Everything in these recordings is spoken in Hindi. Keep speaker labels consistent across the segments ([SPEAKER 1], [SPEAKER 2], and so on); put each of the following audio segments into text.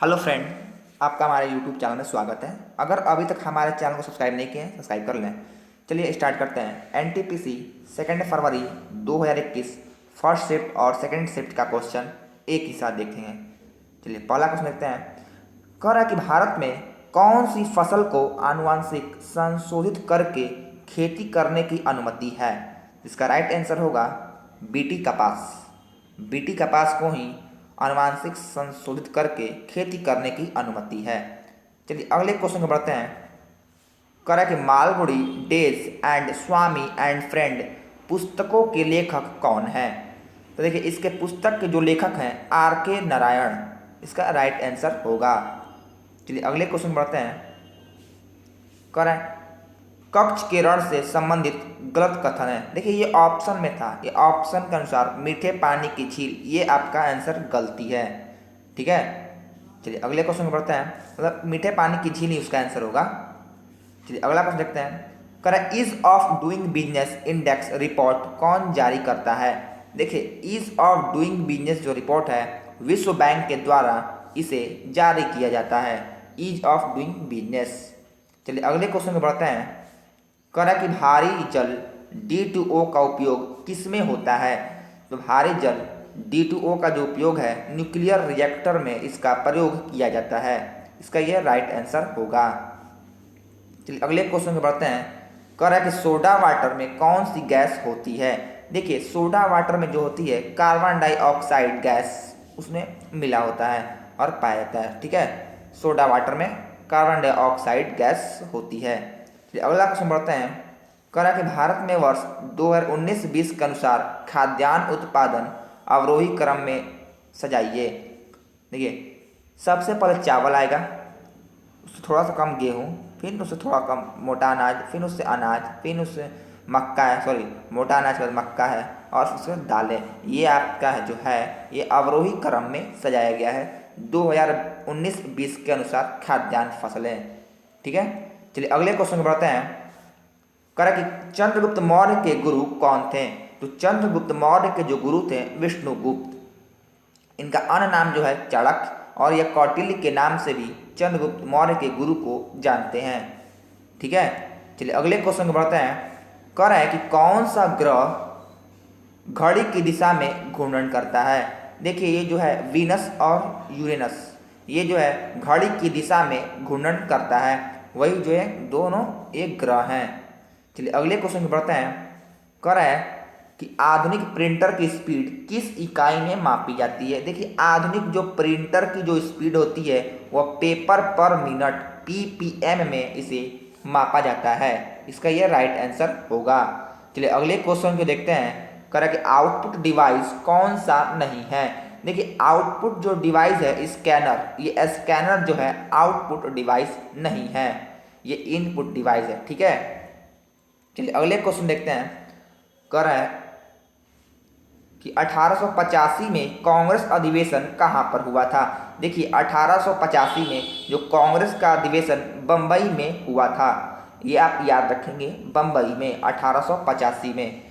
[SPEAKER 1] हेलो फ्रेंड, आपका हमारे यूट्यूब चैनल में स्वागत है। अगर अभी तक हमारे चैनल को सब्सक्राइब नहीं किए हैं, सब्सक्राइब कर लें। चलिए स्टार्ट करते हैं। एनटीपीसी 2 फरवरी 2021 फर्स्ट शिफ्ट और सेकंड शिफ्ट का क्वेश्चन एक ही साथ देखेंगे। चलिए पहला क्वेश्चन देखते हैं। कह रहा है कि भारत में कौन सी फसल को आनुवांशिक संशोधित करके खेती करने की अनुमति है। इसका राइट आंसर होगा बीटी कपास। बीटी कपास को ही आनुवांशिक संशोधित करके खेती करने की अनुमति है। चलिए अगले क्वेश्चन को बढ़ते हैं। कह रहा है कि Malgudi days and Swami and friend पुस्तकों के लेखक कौन है। तो देखिए इसके पुस्तक के जो लेखक हैं आर के नारायण, इसका राइट आंसर होगा। चलिए अगले क्वेश्चन बढ़ते हैं। कह रहा है कक्ष के रण से संबंधित गलत कथन है। देखिए ये ऑप्शन में था, ये ऑप्शन के अनुसार मीठे पानी की झील, ये आपका आंसर गलती है। ठीक है, चलिए अगले क्वेश्चन में बढ़ते हैं। मतलब मीठे पानी की झील ही उसका आंसर होगा। चलिए अगला क्वेश्चन देखते हैं। कह रहा है ease of doing business index report कौन जारी करता है। देखिए ईज ऑफ डूइंग बिजनेस जो रिपोर्ट है विश्व बैंक के द्वारा इसे जारी किया जाता है, ईज ऑफ डूइंग बिजनेस। चलिए अगले क्वेश्चन में बढ़ते हैं। कह रहा है कि भारी जल D2O का उपयोग किसमें होता है। तो भारी जल D2O का जो उपयोग है न्यूक्लियर रिएक्टर में इसका प्रयोग किया जाता है, इसका यह राइट आंसर होगा। चलिए अगले क्वेश्चन में बढ़ते हैं। कह रहा है कि सोडा वाटर में कौन सी गैस होती है। देखिए सोडा वाटर में जो होती है कार्बन डाइऑक्साइड गैस उसमें मिला होता है और पाया जाता है। ठीक है, सोडा वाटर में कार्बन डाइऑक्साइड गैस होती है। अगला क्वेश्चन बढ़ते हैं। कह रहा है कि भारत में वर्ष 2019-20 के अनुसार खाद्यान्न उत्पादन अवरोही क्रम में सजाइए। देखिए सबसे पहले चावल आएगा, उससे थोड़ा सा कम गेहूँ, फिर उससे थोड़ा कम मोटा अनाज, फिर उससे अनाज, फिर उससे मक्का है, सॉरी मोटा अनाज के बाद मक्का है और उससे दालें। ये आपका है जो है ये अवरोही क्रम में सजाया गया है 2019-20 के अनुसार खाद्यान्न फसलें। ठीक है, चलिए अगले क्वेश्चन में बढ़ते हैं। कह रहा कि चंद्रगुप्त मौर्य के गुरु कौन थे। तो चंद्रगुप्त मौर्य के जो गुरु थे विष्णुगुप्त। इनका अन्य नाम जो है चाणक्य और यह कौटिल्य के नाम से भी चंद्रगुप्त मौर्य के गुरु को जानते हैं। ठीक है, चलिए अगले क्वेश्चन में बढ़ते हैं। कह रहा है कि कौन सा ग्रह घड़ी की दिशा में घूर्णन करता है। देखिए ये जो है वीनस और यूरेनस, ये जो है घड़ी की दिशा में घूर्णन करता है, वही जो है दोनों एक ग्रह हैं। चलिए अगले क्वेश्चन में बढ़ते हैं। कह रहा है कि आधुनिक प्रिंटर की स्पीड किस इकाई में मापी जाती है। देखिए आधुनिक जो प्रिंटर की जो स्पीड होती है वह पेपर पर मिनट PPM में इसे मापा जाता है, इसका यह राइट आंसर होगा। चलिए अगले क्वेश्चन को देखते हैं। कह रहा है कि आउटपुट डिवाइस कौन सा नहीं है। देखिए आउटपुट जो डिवाइस है स्कैनर, ये स्कैनर जो है आउटपुट डिवाइस नहीं है, ये इनपुट डिवाइस है। ठीक है, चलिए अगले क्वेश्चन देखते हैं। कह रहा है कि 1885 में कांग्रेस अधिवेशन कहाँ पर हुआ था। देखिए 1885 में जो कांग्रेस का अधिवेशन बम्बई में हुआ था, ये आप याद रखेंगे, बम्बई में 1885 में।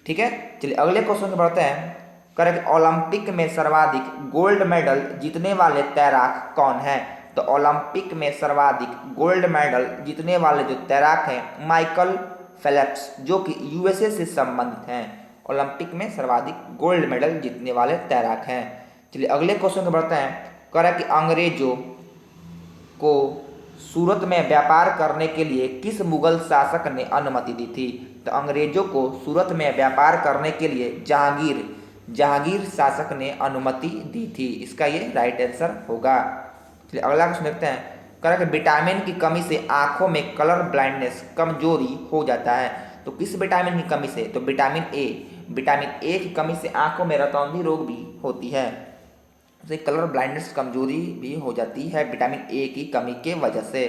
[SPEAKER 1] ठीक है, चलिए अगले क्वेश्चन में बढ़ते हैं। कह रहे कि ओलंपिक में सर्वाधिक गोल्ड मेडल जीतने वाले तैराक कौन है। तो ओलंपिक में सर्वाधिक गोल्ड मेडल जीतने वाले जो तैराक हैं माइकल फेल्प्स, जो कि USA से संबंधित हैं, ओलंपिक में सर्वाधिक गोल्ड मेडल जीतने वाले तैराक हैं। चलिए अगले क्वेश्चन को बढ़ते हैं। कह रहा है कि अंग्रेजों को सूरत में व्यापार करने के लिए किस मुगल शासक ने अनुमति दी थी। तो अंग्रेजों को सूरत में व्यापार करने के लिए जहांगीर शासक ने अनुमति दी थी, इसका ये राइट आंसर होगा। चलिए अगला क्वेश्चन देखते हैं। कह रहा है कि विटामिन की कमी से आंखों में कलर ब्लाइंडनेस कमजोरी हो जाता है। तो किस विटामिन की कमी से। तो विटामिन ए की कमी से आंखों में रतौंधी रोग भी होती है, तो कलर ब्लाइंडनेस कमजोरी भी हो जाती है विटामिन ए की कमी के वजह से।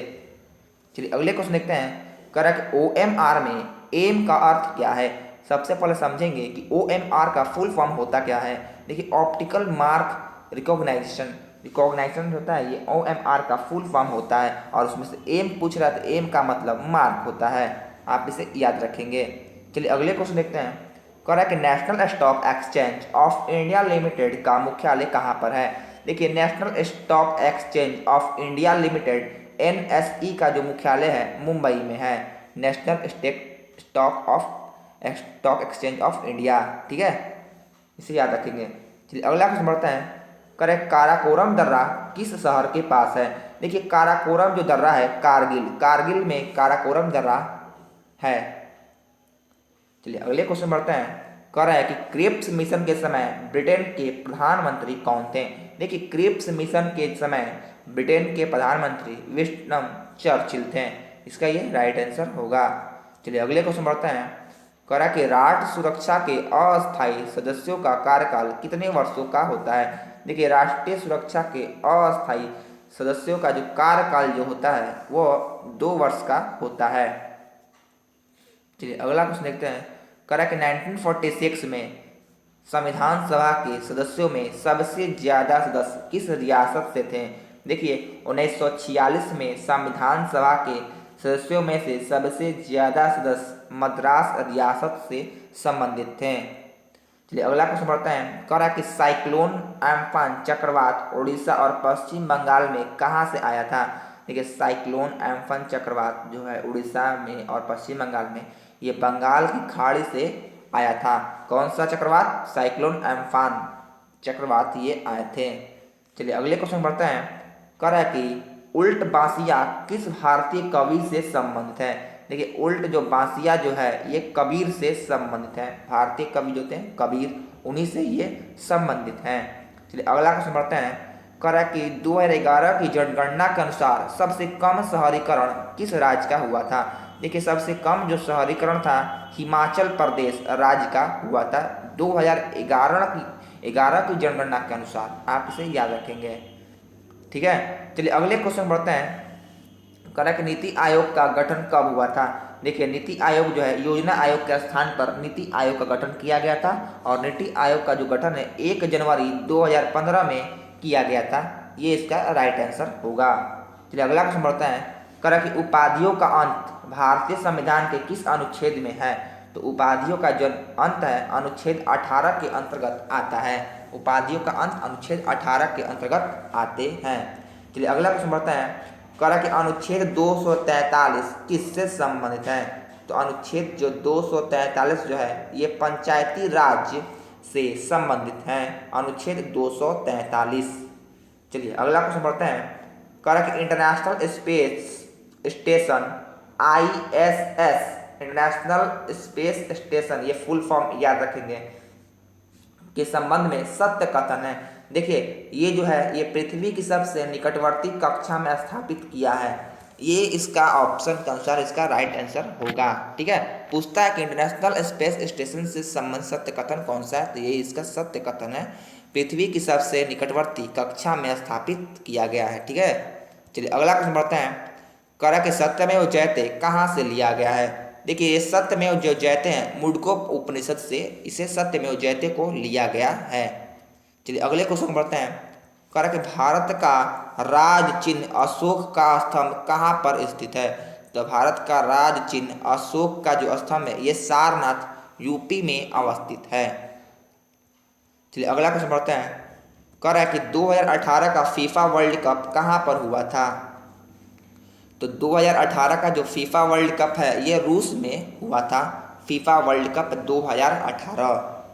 [SPEAKER 1] चलिए अगले क्वेश्चन देखते हैं। कह रहा है कि OMR में एम का अर्थ क्या है। सबसे पहले समझेंगे कि OMR का फुल फॉर्म होता क्या है। देखिए ऑप्टिकल मार्क रिकॉग्नाइजेशन होता है, ये OMR का फुल फॉर्म होता है और उसमें से एम पूछ रहा है तो एम का मतलब मार्क होता है, आप इसे याद रखेंगे। चलिए अगले क्वेश्चन देखते हैं। कह रहा है कि national stock exchange of India limited का मुख्यालय कहाँ पर है। देखिए national stock exchange of India limited NSE का जो मुख्यालय है मुंबई में है। National stock exchange of India, ठीक है, इसे याद रखेंगे। चलिए अगला क्वेश्चन बढ़ते हैं। करेक्ट, काराकोरम दर्रा किस शहर के पास है? देखिए काराकोरम जो दर्रा है कारगिल में काराकोरम दर्रा है। चलिए अगले क्वेश्चन बढ़ते हैं। कह रहा है कि क्रिप्स मिशन के समय ब्रिटेन के प्रधानमंत्री कौन थे? देखिए क्रिप्स मिशन के समय ब्रिटेन के प्रधानमंत्री विंस्टन चर्चिल थे। इसका ये राइट आंसर होगा। चलिए अगले क्वेश्चन बढ़ते हैं। कह रहा है कि राष्ट्र सुरक्षा के अस्थायी सदस्यों का कार्यकाल कितने वर्षों का होता है? देखिए राष्ट्रीय सुरक्षा के अस्थायी सदस्यों का जो कार्यकाल जो होता है वो 2 वर्ष का होता है। चलिए अगला क्वेश्चन देखते हैं। कह रहा है कि 1946 में संविधान सभा के सदस्यों में सबसे ज्यादा सदस्य किस रियासत से थे? देखिए 1946 में संविधान सभा के सदस्यों में से सबसे ज्यादा सदस्य मद्रास रियासत से संबंधित थे। चलिए अगला क्वेश्चन बढ़ते हैं। कह रहा है कि साइक्लोन एम्फन चक्रवात उड़ीसा और पश्चिम बंगाल में कहाँ से आया था? देखिए साइक्लोन एम्फन चक्रवात जो है उड़ीसा में और पश्चिम बंगाल में ये बंगाल की खाड़ी से आया था। कौन सा चक्रवात? साइक्लोन एम्फन चक्रवात ये आए थे। चलिए अगले क्वेश्चन बढ़ते हैं। कह रहा है कि उल्ट बांसिया किस भारतीय कवि से संबंधित है? देखिए उल्ट जो बांसिया जो है ये कबीर से संबंधित है। भारतीय कवि जो थे कबीर, उन्हीं से ये संबंधित हैं। चलिए अगला क्वेश्चन बढ़ते हैं। कह रहा है कि 2011 की जनगणना के अनुसार सबसे कम शहरीकरण किस राज्य का हुआ था? देखिए सबसे कम जो शहरीकरण था हिमाचल प्रदेश राज्य का हुआ था 2011 की जनगणना के अनुसार। आप इसे याद रखेंगे, ठीक है। चलिए अगले क्वेश्चन बढ़ते हैं। कह रहा है कि नीति आयोग का गठन कब हुआ था? देखिए नीति आयोग जो है योजना आयोग के स्थान पर नीति आयोग का गठन किया गया था और नीति आयोग का जो गठन है 1 जनवरी 2015 में किया गया था। ये इसका राइट आंसर होगा। चलिए अगला क्वेश्चन बढ़ता है। कह रहा है कि उपाधियों का अंत भारतीय संविधान के किस अनुच्छेद में है? तो उपाधियों का जो अंत है अनुच्छेद 18 के अंतर्गत आता है। उपाधियों का अंत अनुच्छेद 18 के अंतर्गत आते हैं। चलिए अगला क्वेश्चन बढ़ता है। कह रहा है कि अनुच्छेद 243 किससे संबंधित है? तो अनुच्छेद जो 243 जो है ये पंचायती राज से संबंधित है। अनुच्छेद 243। चलिए अगला क्वेश्चन बढ़ते हैं। कह रहा है कि international space station ISS international space station ये फुल फॉर्म याद रखेंगे के संबंध में सत्य कथन है। देखिए ये जो है ये पृथ्वी की सबसे निकटवर्ती कक्षा में स्थापित किया है। ये इसका ऑप्शन के अनुसार इसका राइट आंसर होगा, ठीक है। पूछता है कि इंटरनेशनल स्पेस स्टेशन से संबंधित सत्य कथन कौन सा है? तो ये इसका सत्य कथन है, पृथ्वी की सबसे निकटवर्ती कक्षा में स्थापित किया गया है, ठीक है। चलिए अगला क्वेश्चन बढ़ते हैं। कह रहा है कि सत्यमेव जयते कहाँ से लिया गया है? देखिए ये सत्यमेव जो जयते हैं मुंडको उपनिषद से इसे सत्यमेव जयते को लिया गया है। चलिए अगले क्वेश्चन बढ़ते हैं। कह रहा है कि भारत का राज चिन्ह अशोक का स्तंभ कहाँ पर स्थित है? तो भारत का राज चिन्ह अशोक का जो स्तंभ है ये सारनाथ यूपी में अवस्थित है। चलिए अगला क्वेश्चन बढ़ते हैं। कह रहा है कि 2018 का फीफा वर्ल्ड कप कहाँ पर हुआ था? तो 2018 का जो फीफा वर्ल्ड कप है ये रूस में हुआ था। FIFA world cup 2018।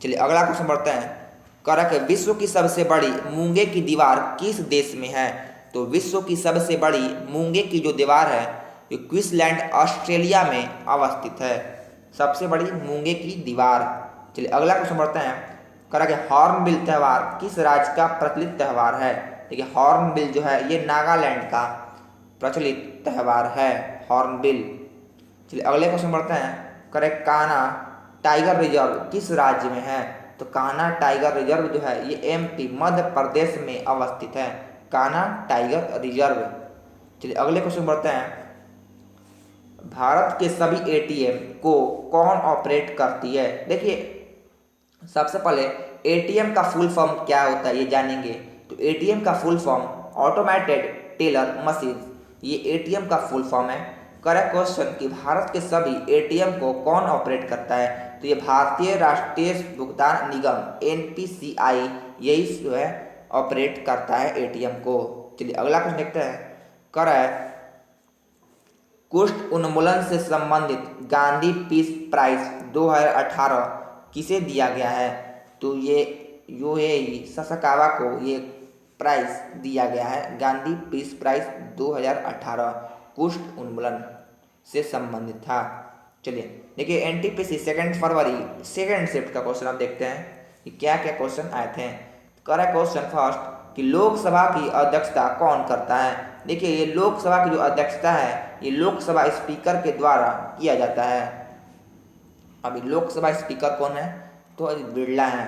[SPEAKER 1] चलिए अगला क्वेश्चन बढ़ते हैं। कह रहा है कि विश्व की सबसे बड़ी मूंगे की दीवार किस देश में है? तो विश्व की सबसे बड़ी मूंगे की जो दीवार है ये क्वींसलैंड ऑस्ट्रेलिया में अवस्थित है। सबसे बड़ी मूंगे की दीवार। चलिए अगला क्वेश्चन बढ़ते हैं। कह रहा है कि हॉर्नबिल त्यौहार किस राज्य का प्रचलित त्यौहार है? देखिए हॉर्नबिल जो है ये नागालैंड का प्रचलित त्यौहार है हॉर्नबिल। चलिए अगले क्वेश्चन बढ़ते हैं। कह रहे कान्हा टाइगर रिजर्व किस राज्य में है? तो कान्हा टाइगर रिजर्व जो है ये MP मध्य प्रदेश में अवस्थित है। Kanha tiger reserve. चलिए अगले क्वेश्चन बढ़ते हैं। भारत के सभी ATM को कौन ऑपरेट करती है? देखिए सबसे पहले ATM का फुल फॉर्म क्या होता है ये जानेंगे। तो ATM का full form automated teller machine, ये ATM का फुल फॉर्म है। करेक्ट क्वेश्चन कि भारत के सभी ATM को कौन ऑपरेट करता है? तो ये भारतीय राष्ट्रीय भुगतान निगम NPCI यही जो है ऑपरेट करता है एटीएम को। चलिए अगला क्वेश्चन देखते हैं। कर है कुष्ठ उन्मूलन से संबंधित गांधी पीस प्राइज 2018 किसे दिया गया है? तो ये यूएई ससाकावा को ये प्राइज दिया गया है, गांधी पीस प्राइज 2018 कुष्ठ उन्मूलन से संबंधित था। चलिए देखिए एनटीपीसी 2 फरवरी सेकेंड शिफ्ट का क्वेश्चन आप देखते हैं कि क्या क्या क्वेश्चन आए थे। करेक्ट क्वेश्चन फर्स्ट कि लोकसभा की अध्यक्षता कौन करता है? देखिए ये लोकसभा की जो अध्यक्षता है ये लोकसभा स्पीकर के द्वारा किया जाता है। अभी लोकसभा स्पीकर कौन है? तो बिरला है।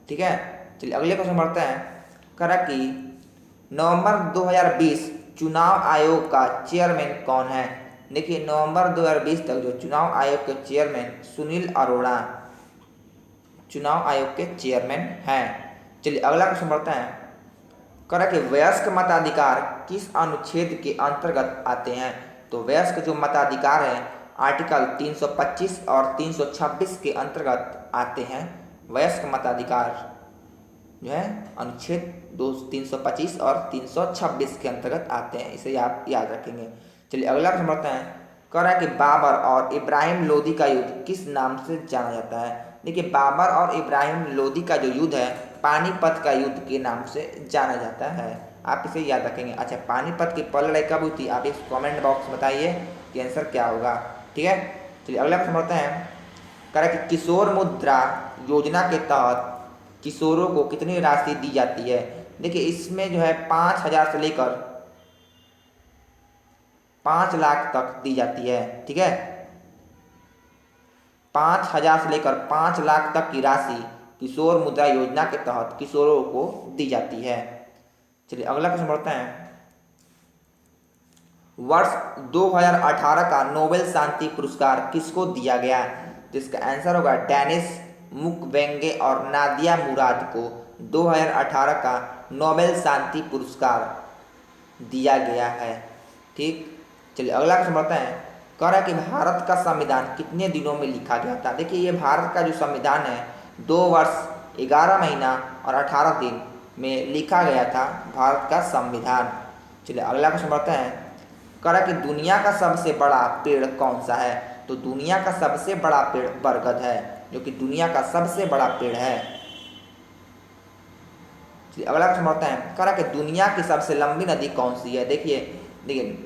[SPEAKER 1] ठीक है, चलिए अगले क्वेश्चन बढ़ते हैं। करा कि नवंबर 2020 चुनाव आयोग का चेयरमैन कौन है? देखिए नवंबर 2020 तक जो चुनाव आयोग के चेयरमैन सुनील अरोड़ा चुनाव आयोग के चेयरमैन हैं। चलिए अगला क्वेश्चन बढ़ते हैं। करा कि वयस्क मताधिकार किस अनुच्छेद के अंतर्गत आते हैं? तो वयस्क जो मताधिकार है आर्टिकल 325 और 326 के अंतर्गत आते हैं। वयस्क मताधिकार जो है अनुच्छेद 325 और 326 के अंतर्गत आते हैं, इसे आप याद रखेंगे। चलिए अगला प्रश्न बढ़ते हैं। कह रहा है कि बाबर और इब्राहिम लोदी का युद्ध किस नाम से जाना जाता है? देखिए बाबर और इब्राहिम लोदी का जो युद्ध है पानीपत का युद्ध के नाम से जाना जाता है, आप इसे याद रखेंगे। अच्छा पानीपत की पहली लड़ाई कब हुई थी? आप इस कमेंट बॉक्स में बताइए कि आंसर क्या होगा। ठीक है, चलिए अगला प्रश्न बढ़ते हैं। कह रहा है कि किशोर मुद्रा योजना के तहत किशोरों को कितनी राशि दी जाती है? देखिए इसमें जो है 5,000 से लेकर 5 लाख तक दी जाती है। ठीक है, 5,000 से लेकर 5 लाख तक की राशि किशोर मुद्रा योजना के तहत किशोरों को दी जाती है। चलिए अगला क्वेश्चन बढ़ते हैं। वर्ष 2018 का नोबेल शांति पुरस्कार किसको दिया गया? जिसका आंसर होगा डेनिस मुक्वेगे और नादिया मुराद को 2018 का नोबेल शांति पुरस्कार दिया गया है। ठीक, चलिए अगला क्वेश्चन बढ़ते हैं। कह रहा है कि भारत का संविधान कितने दिनों में लिखा गया था? देखिए ये भारत का जो संविधान है 2 वर्ष 11 महीना और 18 दिन में लिखा गया था भारत का संविधान। चलिए अगला क्वेश्चन बढ़ते हैं। कह रहा है कि दुनिया का सबसे बड़ा पेड़ कौन सा है? तो दुनिया का सबसे बड़ा पेड़ बरगद है, जो कि दुनिया का सबसे बड़ा पेड़ है। चलिए अगला क्वेश्चन बढ़ते हैं। कह रहा है कि दुनिया की सबसे लंबी नदी कौन सी है? देखिए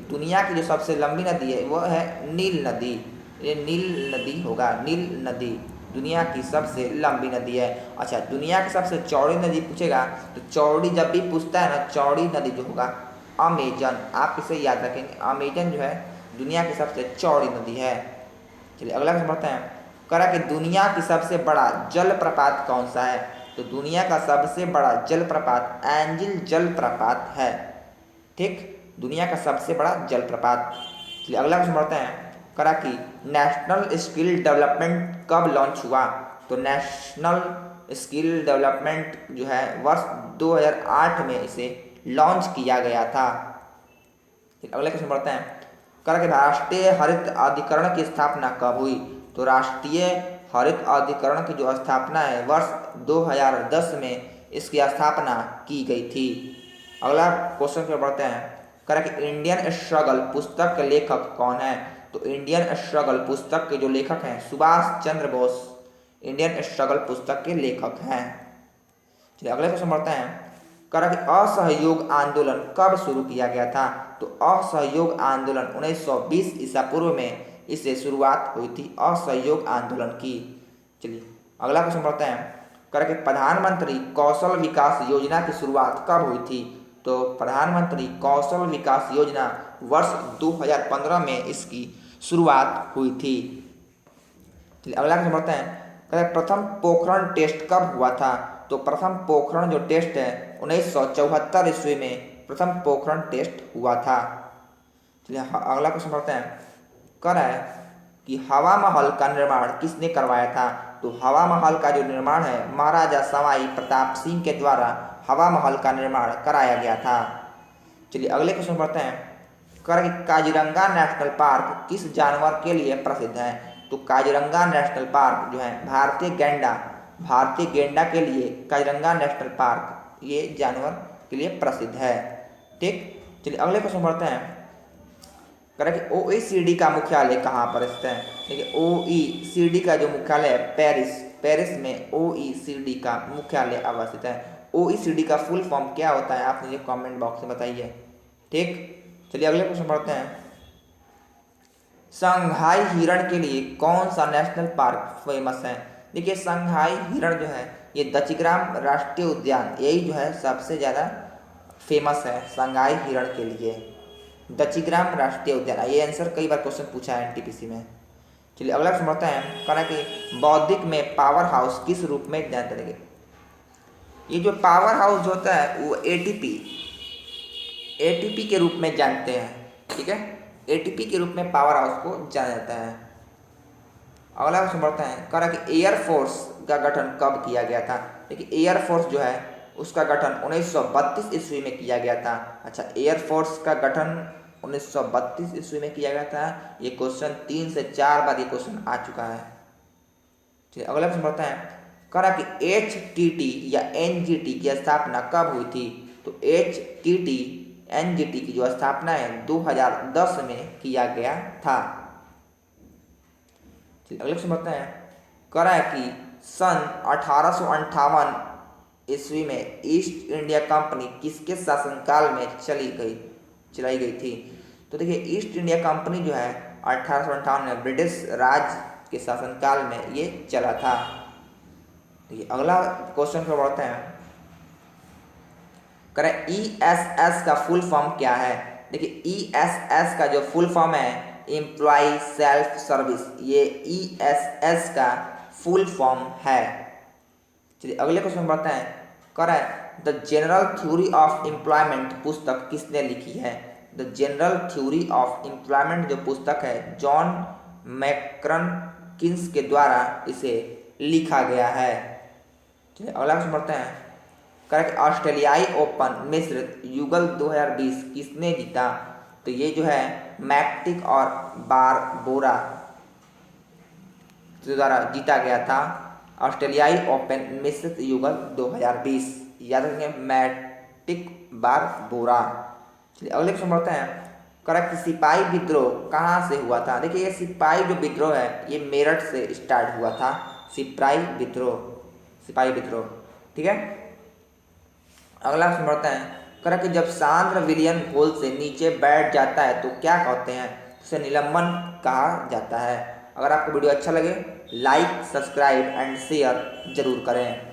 [SPEAKER 1] दुनिया की जो सबसे लंबी नदी है वो है नील नदी। ये नील नदी होगा, नील नदी दुनिया की सबसे लंबी नदी है। अच्छा दुनिया की सबसे चौड़ी नदी पूछेगा तो चौड़ी जब भी पूछता है ना, चौड़ी नदी जो होगा अमेजन, आप इसे याद रखेंगे। अमेजन जो है दुनिया की सबसे चौड़ी नदी है। चलिए अगला क्वेश्चन बढ़ते हैं। कह रहा है कि दुनिया की सबसे बड़ा जलप्रपात कौन सा है? तो दुनिया का सबसे बड़ा जलप्रपात एंजिल जलप्रपात है। ठीक, दुनिया का सबसे बड़ा जलप्रपात। चलिए अगला क्वेश्चन बढ़ते हैं। कह रहा कि नेशनल स्किल डेवलपमेंट कब लॉन्च हुआ? तो नेशनल स्किल डेवलपमेंट जो है वर्ष 2008 में इसे लॉन्च किया गया था। अगले क्वेश्चन बढ़ते हैं। कह रहा कि राष्ट्रीय हरित अधिकरण की स्थापना कब हुई? तो राष्ट्रीय हरित अधिकरण की जो स्थापना है वर्ष 2010 में इसकी स्थापना की गई थी। अगला क्वेश्चन पे बढ़ते हैं। कह रहा कि इंडियन स्ट्रगल पुस्तक के लेखक कौन है? तो इंडियन स्ट्रगल पुस्तक के जो लेखक हैं सुभाष चंद्र बोस इंडियन स्ट्रगल पुस्तक के लेखक हैं। चलिए अगले क्वेश्चन बढ़ते हैं। कह रहा कि असहयोग आंदोलन कब शुरू किया गया था? तो असहयोग आंदोलन 1920 ईसा पूर्व में इसे शुरुआत हुई थी असहयोग आंदोलन की। चलिए अगला क्वेश्चन बढ़ते हैं। कह रहा कि प्रधानमंत्री कौशल विकास योजना की शुरुआत कब हुई थी? तो प्रधानमंत्री कौशल विकास योजना वर्ष 2015 में इसकी शुरुआत हुई थी। चलिए अगला क्वेश्चन बढ़ते हैं। कह रहा प्रथम पोखरण टेस्ट कब हुआ था? तो प्रथम पोखरण जो टेस्ट है 1974 ईस्वी में प्रथम पोखरण टेस्ट हुआ था। चलिए अगला क्वेश्चन बढ़ते हैं। कह रहा है कि हवा महल का निर्माण किसने करवाया था? तो हवा महल का जो निर्माण है महाराजा सवाई प्रताप सिंह के द्वारा हवा महल का निर्माण कराया गया था। चलिए अगले क्वेश्चन बढ़ते हैं। कह रहा कि काजीरंगा नेशनल पार्क किस जानवर के लिए प्रसिद्ध है? तो काजीरंगा नेशनल पार्क जो है भारतीय गेंडा के लिए काजीरंगा नेशनल पार्क ये जानवर के लिए प्रसिद्ध है। ठीक, चलिए अगले क्वेश्चन पढ़ते हैं। कह रहा है कि OECD का मुख्यालय कहाँ पर स्थित है। देखिए OECD का जो मुख्यालय है पेरिस में OECD का मुख्यालय अवस्थित है। OECD का फुल फॉर्म क्या होता है, आप मुझे कमेंट बॉक्स में बताइए। ठीक, चलिए अगले क्वेश्चन पढ़ते हैं। संघाई हिरण के लिए कौन सा नेशनल पार्क फेमस है। देखिए संघाई हिरण जो है ये दचिग्राम राष्ट्रीय उद्यान, यही जो है सबसे ज़्यादा फेमस है संघाई हिरण के लिए, दचिग्राम राष्ट्रीय उद्यान। ये आंसर कई बार क्वेश्चन पूछा है एनटीपीसी में। चलिए अगला क्वेश्चन पढ़ते हैं। कहना कि बौद्धिक में पावर हाउस किस रूप में जाना जाएगा। ये जो पावर हाउस जो होता है वो एटीपी के रूप में जानते हैं। ठीक है, एटीपी के रूप में पावर हाउस को जाना जाता है। अगला क्वेश्चन पढ़ते हैं। कह रहा कि एयरफोर्स का गठन कब किया गया था। देखिए एयरफोर्स जो है उसका गठन 1932 ईस्वी में किया गया था। अच्छा, एयरफोर्स का गठन 1932 ईस्वी में किया गया था। ये क्वेश्चन 3 से 4 बार ये क्वेश्चन आ चुका है। चलिए अगला क्वेश्चन पढ़ते हैं। कह रहा कि HTT या NGT की स्थापना कब हुई थी। तो HTT NGT की जो स्थापना है 2010 में किया गया था। अगले क्वेश्चन पढ़ते हैं। कह रहा है कि सन 1858 ईस्वी में ईस्ट इंडिया कंपनी किसके शासनकाल में चलाई गई थी। तो देखिए ईस्ट इंडिया कंपनी जो है 1858 में ब्रिटिश राज के शासनकाल में ये चला था। देखिए अगला क्वेश्चन पर बढ़ते हैं। करें ESS का फुल फॉर्म क्या है। देखिए ESS का जो फुल फॉर्म है एम्प्लॉय सेल्फ सर्विस, ये ESS का फुल फॉर्म है। चलिए अगले क्वेश्चन बढ़ते हैं। कह रहा है the general theory of employment पुस्तक किसने लिखी है। The general theory of employment जो पुस्तक है जॉन मैक्रन किन्स के द्वारा इसे लिखा गया है। चलिए अगला क्वेश्चन बढ़ते हैं। करेक्ट, ऑस्ट्रेलियाई ओपन मिश्रित युगल 2020 किसने जीता। तो ये जो है मैक्टिक और बारबोरा द्वारा जीता गया था ऑस्ट्रेलियाई ओपन मिश्रित युगल 2020। याद रखेंगे मैक्टिक बारबोरा। चलिए अगले क्वेश्चन बढ़ते हैं। करेक्ट, सिपाही विद्रोह कहाँ से हुआ था। देखिए ये सिपाही जो विद्रोह है ये मेरठ से स्टार्ट हुआ था। सिपाही विद्रोह। ठीक है, अगला क्वेश्चन बढ़ते हैं। करा कि जब सांद्र विलयन घोल से नीचे बैठ जाता है तो क्या कहते हैं। उसे निलंबन कहा जाता है। अगर आपको वीडियो अच्छा लगे लाइक सब्सक्राइब एंड शेयर जरूर करें।